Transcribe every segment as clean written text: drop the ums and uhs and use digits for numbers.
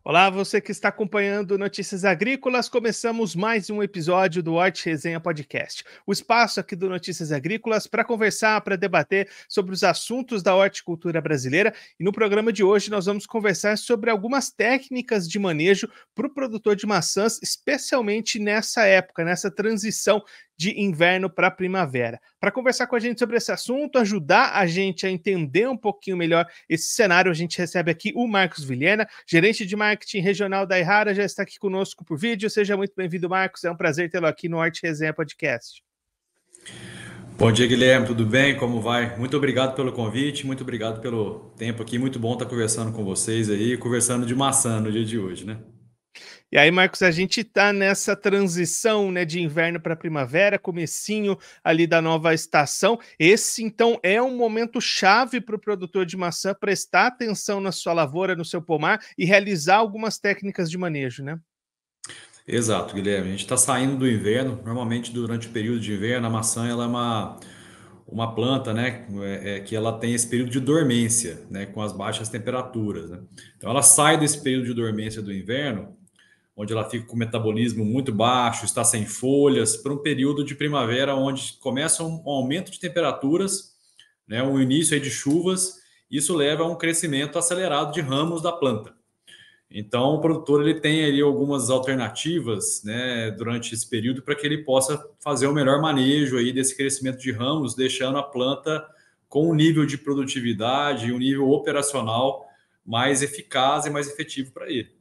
Olá, você que está acompanhando Notícias Agrícolas, começamos mais um episódio do Hort Resenha Podcast. O espaço aqui do Notícias Agrícolas para conversar, para debater sobre os assuntos da horticultura brasileira. E no programa de hoje nós vamos conversar sobre algumas técnicas de manejo para o produtor de maçãs, especialmente nessa época, nessa transição de inverno para primavera. Para conversar com a gente sobre esse assunto, ajudar a gente a entender um pouquinho melhor esse cenário, a gente recebe aqui o Marcos Vilhena, gerente de marketing regional da Errara, já está aqui conosco por vídeo. Seja muito bem-vindo, Marcos. É um prazer tê-lo aqui no Hort Resenha Podcast. Bom dia, Guilherme, tudo bem? Como vai? Muito obrigado pelo convite, muito obrigado pelo tempo aqui. Muito bom estar conversando com vocês aí, conversando de maçã no dia de hoje, né? E aí, Marcos, a gente está nessa transição, né, de inverno para primavera, comecinho ali da nova estação. Esse, então, é um momento chave para o produtor de maçã prestar atenção na sua lavoura, no seu pomar e realizar algumas técnicas de manejo, né? Exato, Guilherme. A gente está saindo do inverno. Normalmente, durante o período de inverno, a maçã ela é uma planta, né, que ela tem esse período de dormência, né, com as baixas temperaturas, né? Então, ela sai desse período de dormência do inverno, onde ela fica com o metabolismo muito baixo, está sem folhas, para um período de primavera, onde começa um aumento de temperaturas, né, um início aí de chuvas. Isso leva a um crescimento acelerado de ramos da planta. Então, o produtor ele tem ali algumas alternativas, né, durante esse período para que ele possa fazer o melhor manejo aí desse crescimento de ramos, deixando a planta com um nível de produtividade, um nível operacional mais eficaz e mais efetivo para ele.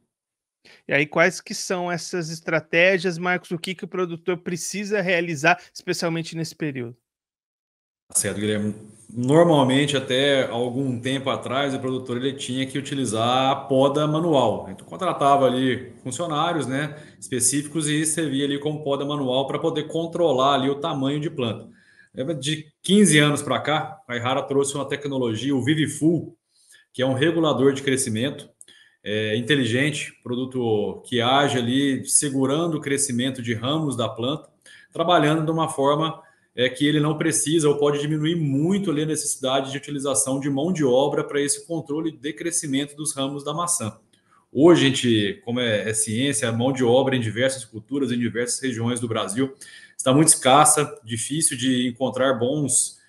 E aí, quais que são essas estratégias, Marcos? O que que o produtor precisa realizar, especialmente nesse período? Tá certo, Guilherme. Normalmente, até algum tempo atrás, o produtor ele tinha que utilizar a poda manual. Então, contratava ali funcionários, né, específicos e servia ali como poda manual para poder controlar ali o tamanho de planta. De 15 anos para cá, a Errara trouxe uma tecnologia, o Vivifull, que é um regulador de crescimento inteligente, produto que age ali segurando o crescimento de ramos da planta, trabalhando de uma forma que ele não precisa ou pode diminuir muito ali a necessidade de utilização de mão de obra para esse controle de crescimento dos ramos da maçã. Hoje, a gente, como é ciência, a mão de obra em diversas culturas, em diversas regiões do Brasil, está muito escassa, difícil de encontrar bons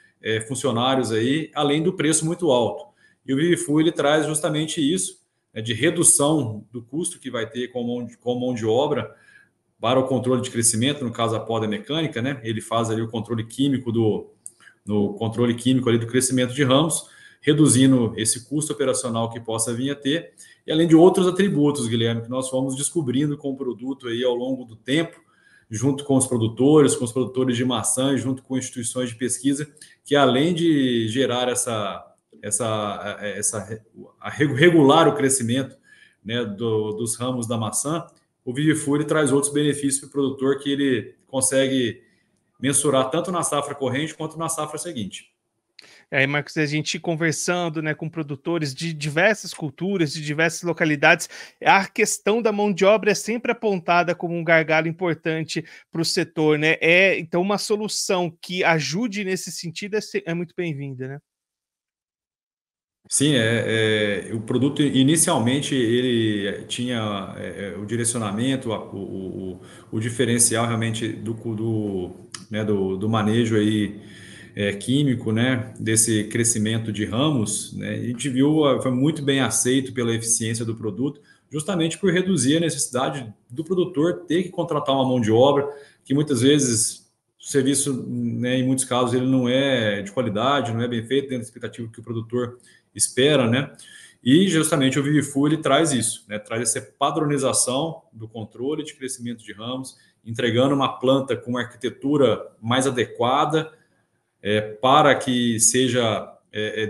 funcionários aí, além do preço muito alto. E o Vivifull ele traz justamente isso, de redução do custo que vai ter com mão de obra para o controle de crescimento, no caso a poda mecânica, né? Ele faz ali o controle químico no controle químico ali do crescimento de ramos, reduzindo esse custo operacional que possa vir a ter, e além de outros atributos, Guilherme, que nós fomos descobrindo com o produto aí ao longo do tempo, junto com os produtores de maçã, junto com instituições de pesquisa, que além de gerar regular o crescimento, né, dos ramos da maçã, o Vivifull traz outros benefícios para o produtor que ele consegue mensurar tanto na safra corrente quanto na safra seguinte. E aí, Marcos, a gente conversando, né, com produtores de diversas culturas, de diversas localidades, a questão da mão de obra é sempre apontada como um gargalo importante para o setor, né? Então uma solução que ajude nesse sentido é muito bem-vinda, né? Sim, o produto inicialmente ele tinha o direcionamento, o diferencial realmente do manejo aí, químico, né, desse crescimento de ramos, né, e a gente viu, foi muito bem aceito pela eficiência do produto, justamente por reduzir a necessidade do produtor ter que contratar uma mão de obra, que muitas vezes o serviço, né, em muitos casos, ele não é de qualidade, não é bem feito dentro da expectativa que o produtor espera, né? E justamente o Vivifull ele traz isso, né? Traz essa padronização do controle de crescimento de ramos, entregando uma planta com uma arquitetura mais adequada para que seja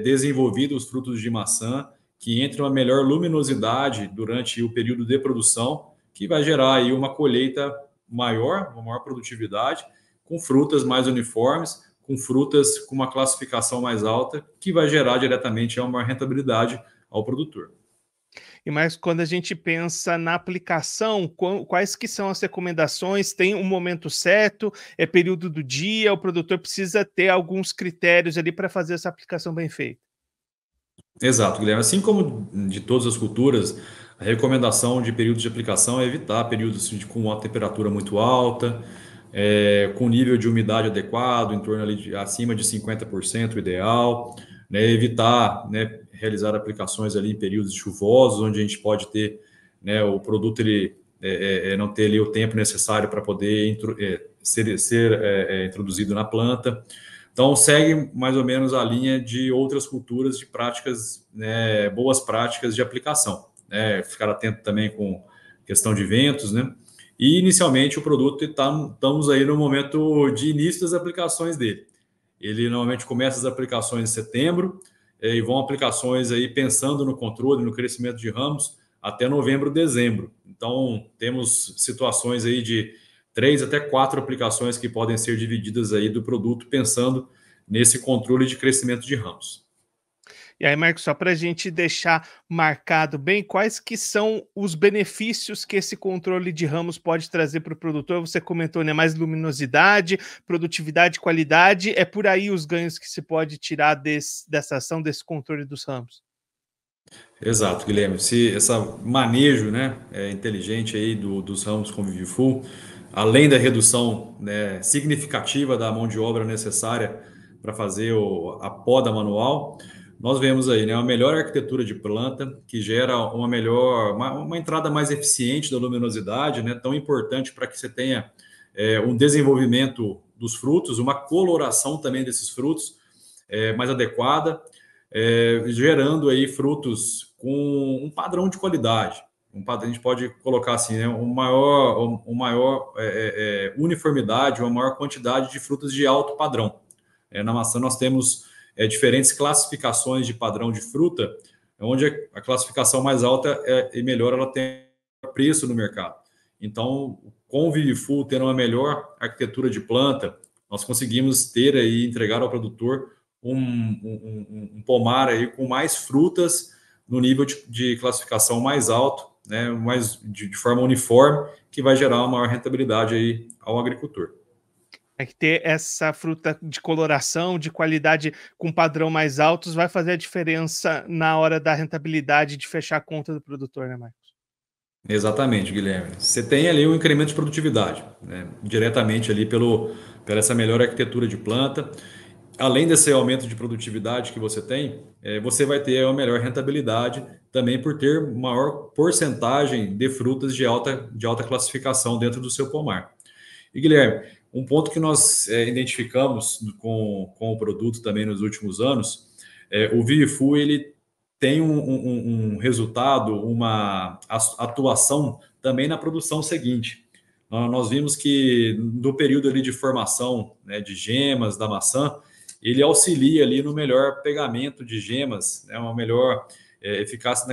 desenvolvido os frutos de maçã, que entre uma melhor luminosidade durante o período de produção, que vai gerar aí uma colheita maior, uma maior produtividade, com frutas mais uniformes, com frutas com uma classificação mais alta, que vai gerar diretamente uma maior rentabilidade ao produtor. E mais quando a gente pensa na aplicação, quais que são as recomendações? Tem um momento certo? É período do dia? O produtor precisa ter alguns critérios ali para fazer essa aplicação bem feita. Exato, Guilherme. Assim como de todas as culturas, A recomendação de períodos de aplicação é evitar períodos com uma temperatura muito alta, com nível de umidade adequado, em torno ali acima de 50% o ideal, né? Evitar, né, realizar aplicações ali em períodos chuvosos, onde a gente pode ter, né, o produto ele não ter ali o tempo necessário para poder ser introduzido na planta. Então, segue mais ou menos a linha de outras culturas de práticas, né, boas práticas de aplicação, né? Ficar atento também com questão de ventos, né? E, inicialmente, o produto estamos aí no momento de início das aplicações dele. Ele normalmente começa as aplicações em setembro, e vão aplicações aí pensando no controle, no crescimento de ramos, até novembro, dezembro. Então, temos situações aí de 3 até 4 aplicações que podem ser divididas aí do produto, pensando nesse controle de crescimento de ramos. E aí, Marcos, só para a gente deixar marcado bem, quais que são os benefícios que esse controle de ramos pode trazer para o produtor? Você comentou, né, mais luminosidade, produtividade, qualidade, é por aí os ganhos que se pode tirar dessa ação, desse controle dos ramos? Exato, Guilherme. Se essa manejo, né, inteligente aí dos ramos com Vivifull, além da redução, né, significativa da mão de obra necessária para fazer a poda manual, nós vemos aí, né, uma melhor arquitetura de planta que gera uma entrada mais eficiente da luminosidade, né, tão importante para que você tenha um desenvolvimento dos frutos, uma coloração também desses frutos mais adequada, gerando aí frutos com um padrão de qualidade. A gente pode colocar assim, né, uma maior uniformidade, uma maior quantidade de frutas de alto padrão. Na maçã nós temos diferentes classificações de padrão de fruta, onde a classificação mais alta e melhor ela tem preço no mercado. Então, com o Vivifull tendo uma melhor arquitetura de planta, nós conseguimos ter aí, entregar ao produtor um pomar aí com mais frutas no nível de classificação mais alto, né, mais de forma uniforme, que vai gerar uma maior rentabilidade aí ao agricultor. É que ter essa fruta de coloração, de qualidade com padrão mais altos vai fazer a diferença na hora da rentabilidade de fechar a conta do produtor, né, Marcos? Exatamente, Guilherme. Você tem ali um incremento de produtividade, né, diretamente ali pela essa melhor arquitetura de planta. Além desse aumento de produtividade que você tem, você vai ter uma melhor rentabilidade também por ter maior porcentagem de frutas de alta classificação dentro do seu pomar. E, Guilherme, um ponto que nós identificamos com o produto também nos últimos anos, o Vivifull ele tem um resultado, uma atuação também na produção seguinte. Nós vimos que no período ali de formação, né, de gemas da maçã, ele auxilia ali no melhor pegamento de gemas, né, uma melhor eficácia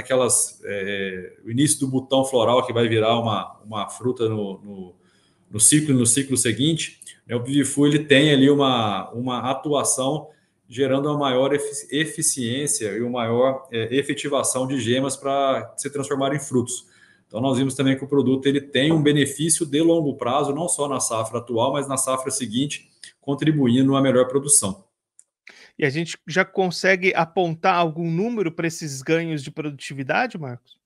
o início do botão floral que vai virar uma fruta no ciclo seguinte, né, o Vivifull ele tem ali uma atuação gerando uma maior eficiência e uma maior efetivação de gemas para se transformar em frutos. Então, nós vimos também que o produto ele tem um benefício de longo prazo, não só na safra atual, mas na safra seguinte, contribuindo a melhor produção. E a gente já consegue apontar algum número para esses ganhos de produtividade, Marcos?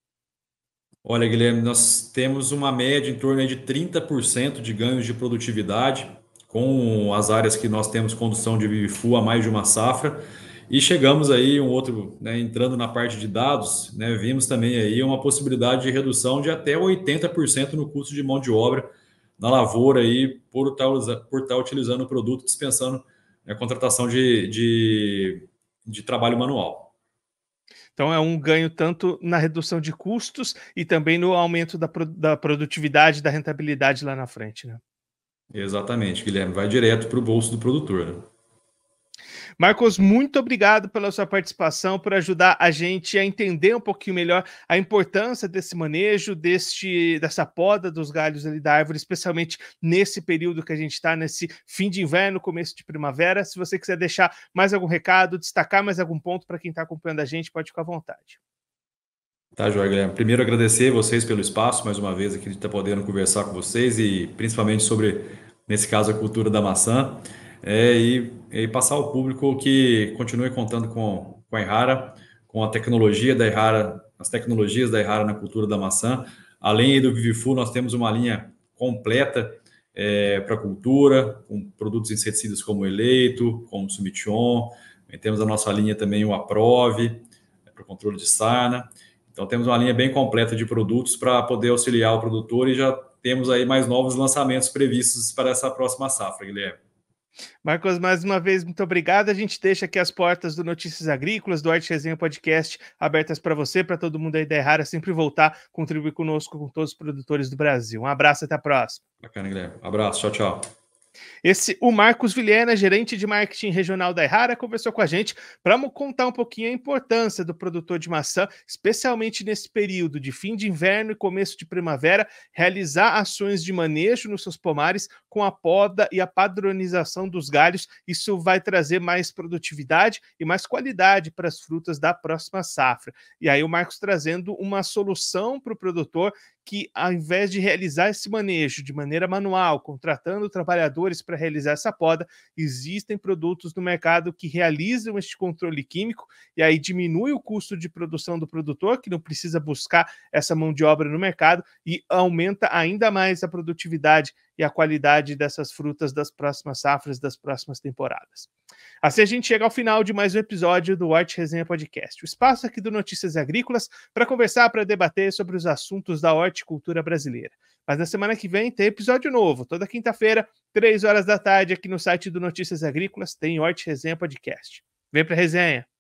Olha, Guilherme, nós temos uma média em torno aí de 30% de ganhos de produtividade com as áreas que nós temos condução de Vivifull a mais de uma safra. E chegamos aí né, entrando na parte de dados, né, vimos também aí uma possibilidade de redução de até 80% no custo de mão de obra na lavoura aí por estar utilizando o produto, dispensando a contratação de trabalho manual. Então é um ganho tanto na redução de custos e também no aumento da produtividade, da rentabilidade lá na frente, né? Exatamente, Guilherme, vai direto para o bolso do produtor, né? Marcos, muito obrigado pela sua participação, por ajudar a gente a entender um pouquinho melhor a importância desse manejo, dessa poda dos galhos ali da árvore, especialmente nesse período que a gente está, nesse fim de inverno, começo de primavera. Se você quiser deixar mais algum recado, destacar mais algum ponto para quem está acompanhando a gente, pode ficar à vontade. Tá, joia, Guilherme. Primeiro, agradecer vocês pelo espaço, mais uma vez aqui de estar podendo conversar com vocês e principalmente sobre, nesse caso, a cultura da maçã. E passar ao público que continue contando com a Errara, com a tecnologia da Errara as tecnologias da Errara na cultura da maçã. Além do Vivifu, nós temos uma linha completa para cultura, com produtos inseticidas como o Eleito, como o Sumition. Temos a nossa linha também, o Aprove, para controle de sarna. Então, temos uma linha bem completa de produtos para poder auxiliar o produtor e já temos aí mais novos lançamentos previstos para essa próxima safra, Guilherme. Marcos, mais uma vez, muito obrigado. A gente deixa aqui as portas do Notícias Agrícolas, do Hort Resenha Podcast, abertas para você, para todo mundo aí da Errara, sempre voltar, contribuir conosco, com todos os produtores do Brasil. Um abraço, até a próxima. Bacana, Guilherme. Abraço, tchau, tchau. O Marcos Vilhena, gerente de marketing regional da Errara, conversou com a gente para contar um pouquinho a importância do produtor de maçã, especialmente nesse período de fim de inverno e começo de primavera, realizar ações de manejo nos seus pomares com a poda e a padronização dos galhos. Isso vai trazer mais produtividade e mais qualidade para as frutas da próxima safra. E aí o Marcos trazendo uma solução para o produtor que, ao invés de realizar esse manejo de maneira manual, contratando trabalhadores para realizar essa poda, existem produtos no mercado que realizam este controle químico e aí diminui o custo de produção do produtor, que não precisa buscar essa mão de obra no mercado, e aumenta ainda mais a produtividade e a qualidade dessas frutas das próximas safras, das próximas temporadas. Assim a gente chega ao final de mais um episódio do Hort Resenha Podcast, o espaço aqui do Notícias Agrícolas para conversar, para debater sobre os assuntos da horticultura brasileira. Mas na semana que vem tem episódio novo, toda quinta-feira, 3 horas da tarde, aqui no site do Notícias Agrícolas, tem Hort Resenha Podcast. Vem para a resenha!